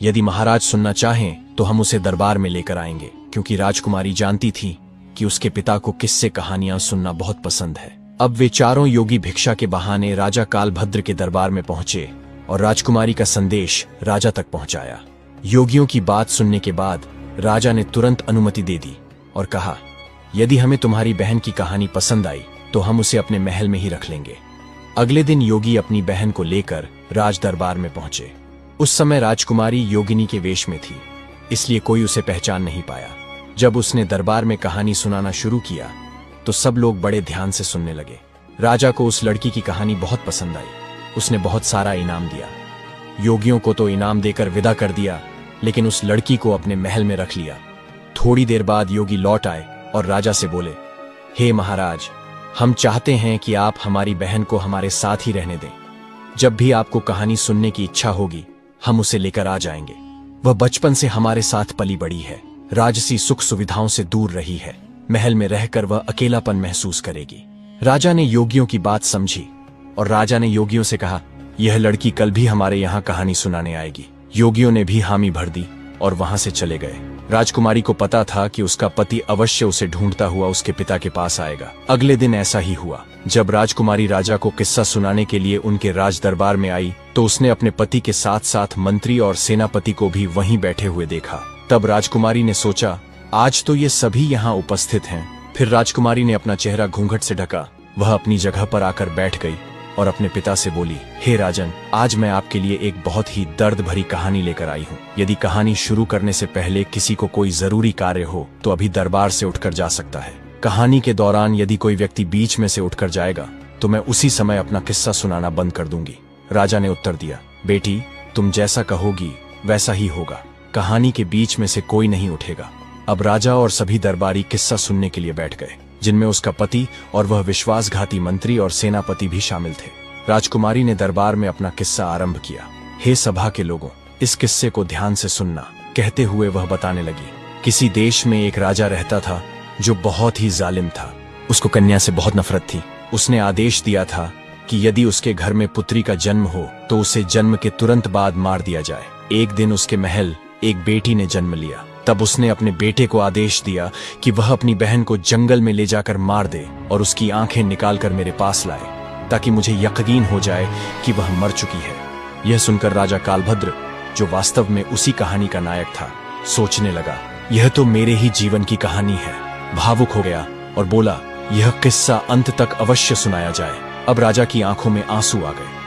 यदि महाराज सुनना चाहें तो हम उसे दरबार में लेकर आएंगे, क्योंकि राजकुमारी जानती थी कि उसके पिता को किस्से कहानियां सुनना बहुत पसंद है। अब वे चारों योगी भिक्षा के बहाने राजा कालभद्र के दरबार में पहुंचे और राजकुमारी का संदेश राजा तक पहुंचाया। योगियों की बात सुनने के बाद राजा ने तुरंत अनुमति दे दी और कहा, यदि हमें तुम्हारी बहन की कहानी पसंद आई तो हम उसे अपने महल में ही रख लेंगे। अगले दिन योगी अपनी बहन को लेकर राज दरबार में पहुंचे। उस समय राजकुमारी योगिनी के वेश में थी, इसलिए कोई उसे पहचान नहीं पाया। जब उसने दरबार में कहानी सुनाना शुरू किया तो सब लोग बड़े ध्यान से सुनने लगे। राजा को उस लड़की की कहानी बहुत पसंद आई। उसने बहुत सारा इनाम दिया। योगियों को तो इनाम देकर विदा कर दिया, लेकिन उस लड़की को अपने महल में रख लिया। थोड़ी देर बाद योगी लौट आए और राजा से बोले, हे महाराज, हम चाहते हैं कि आप हमारी बहन को हमारे साथ ही रहने दें। जब भी आपको कहानी सुनने की इच्छा होगी हम उसे लेकर आ जाएंगे। वह बचपन से हमारे साथ पली बड़ी है, राजसी सुख सुविधाओं से दूर रही है। महल में रहकर वह अकेलापन महसूस करेगी। राजा ने योगियों की बात समझी और राजा ने योगियों से कहा, यह लड़की कल भी हमारे यहाँ कहानी सुनाने आएगी। योगियों ने भी हामी भर दी और वहां से चले गए। राजकुमारी को पता था कि उसका पति अवश्य उसे ढूंढता हुआ उसके पिता के पास आएगा। अगले दिन ऐसा ही हुआ। जब राजकुमारी राजा को किस्सा सुनाने के लिए उनके राज दरबार में आई तो उसने अपने पति के साथ साथ मंत्री और सेनापति को भी वहीं बैठे हुए देखा। तब राजकुमारी ने सोचा, आज तो ये सभी यहाँ उपस्थित हैं। फिर राजकुमारी ने अपना चेहरा घूंघट से ढका। वह अपनी जगह पर आकर बैठ गई और अपने पिता से बोली, हे राजन, आज मैं आपके लिए एक बहुत ही दर्द भरी कहानी लेकर आई हूँ। यदि कहानी शुरू करने से पहले किसी को कोई जरूरी कार्य हो तो अभी दरबार से उठकर जा सकता है। कहानी के दौरान यदि कोई व्यक्ति बीच में से उठकर जाएगा तो मैं उसी समय अपना किस्सा सुनाना बंद कर दूंगी। राजा ने उत्तर दिया, बेटी, तुम जैसा कहोगी वैसा ही होगा। कहानी के बीच में से कोई नहीं उठेगा। अब राजा और सभी दरबारी किस्सा सुनने के लिए बैठ गए, जिनमें उसका पति और वह विश्वासघाती मंत्री और सेनापति भी शामिल थे। राजकुमारी ने दरबार में अपना किस्सा आरंभ किया। हे सभा के लोगों, इस किस्से को ध्यान से सुनना। कहते हुए वह बताने लगी, किसी देश में एक राजा रहता था जो बहुत ही जालिम था। उसको कन्या से बहुत नफरत थी। उसने आदेश दिया था कि यदि उसके घर में पुत्री का जन्म हो तो उसे जन्म के तुरंत बाद मार दिया जाए। एक दिन उसके महल एक बेटी ने जन्म लिया। तब उसने अपने बेटे को आदेश दिया कि वह अपनी बहन को जंगल में ले जाकर मार दे और उसकी आंखें निकालकर मेरे पास लाए, ताकि मुझे यकीन हो जाए कि वह मर चुकी है। यह सुनकर राजा कालभद्र, जो वास्तव में उसी कहानी का नायक था, सोचने लगा, यह तो मेरे ही जीवन की कहानी है। भावुक हो गया और बोला, यह किस्सा अंत तक अवश्य सुनाया जाए। अब राजा की आंखों में आंसू आ गए।